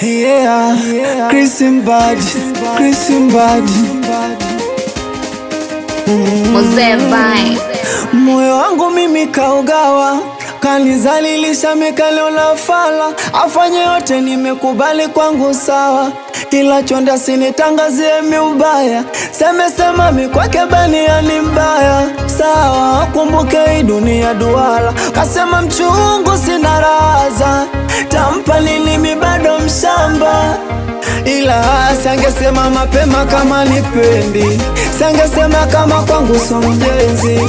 Yeah, Chris Mbad. Mzee Vine. Moyo wangu mimi kaugawa, kanizalilisha mikaliona fala. Afanye yote nimekubali kwangu sawa, ila chonda sinitangazie miubaya. Sema mikwake bania ni mbaya. Sawa, kumbuke hii dunia duala. Kasema mchungu sina raza, tampa nini mi bado mshamba. Ila sangesema mapema kama nipendi, sangesema kama kwangu so mjenzi,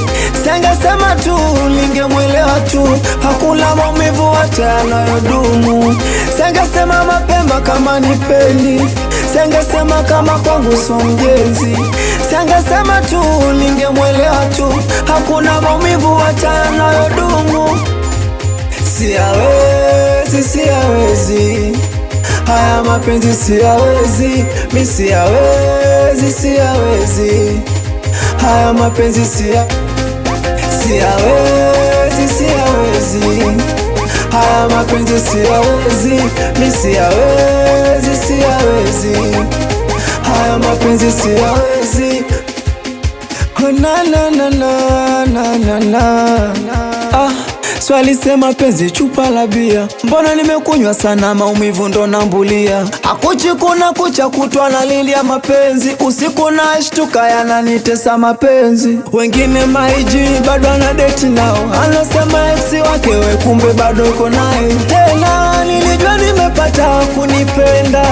sangesema tu lingemwelewa tu, hakuna maumivu hata yanayodumu. Sangesema mapema kama nipendi, sangesema kama kwangu so mjenzi, sangesema tu lingemwelewa tu, hakuna maumivu hata yanayodumu. Siyawezi haya mapenzi, siyawezi, mi siyawezi haya mapenzi, siyawezi haya mapenzi, siyawezi, mi siyawezi haya mapenzi, siyawezi. Oh, na. Swali sema penzi chupa la bia, mbona nimekunywa sana, maumivu ndo nambulia. Hakuchi kuna kucha kutwa na lilia mapenzi, usiku na shtuka yananitesa mapenzi. Wengine maiji bado anadeti nao, anasema ex wake we kumbe bado uko naye. Tena nilijua nimepata kunipenda,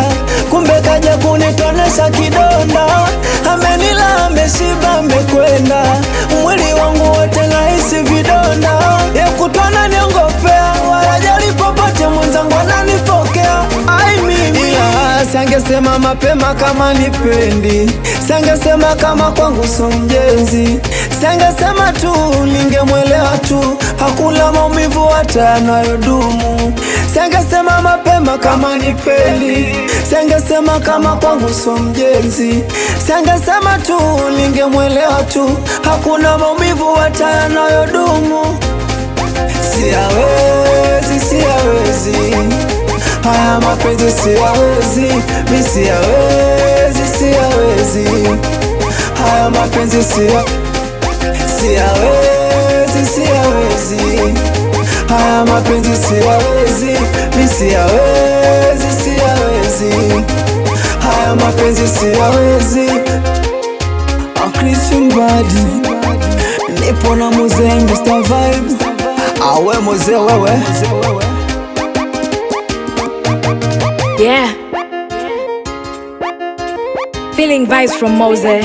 kumbe kaja kunitonesha kidonda. Amenila ameshiba amekwenda, mwili wangu wote nahisi vidonda. Kutona niongopea, warajali popote mwenzangu ananipokea. Ai mimi ila sangesema mapema kama nipendi, sangesema kama kwangu so mjenzi, sangesema tu lingemwelewa tu, hakuna maumivu hata yanayodumu. Sangesema mapema kama nipendi, sangesema kama kwangu so mjenzi, sangesema tu lingemwelewa tu, hakuna maumivu hata yanayodumu. Siyawezi haya mapenzi, siyawezi, mi siyawezi haya mapenzi, siyawezi haya mapenzi, siyawezi, mi siyawezi haya mapenzi, siyawezi. Chris Mbad, nipo na mzee Mr. Vibes. Awe mzee wewe. Yeah. Feeling vibes from Mose.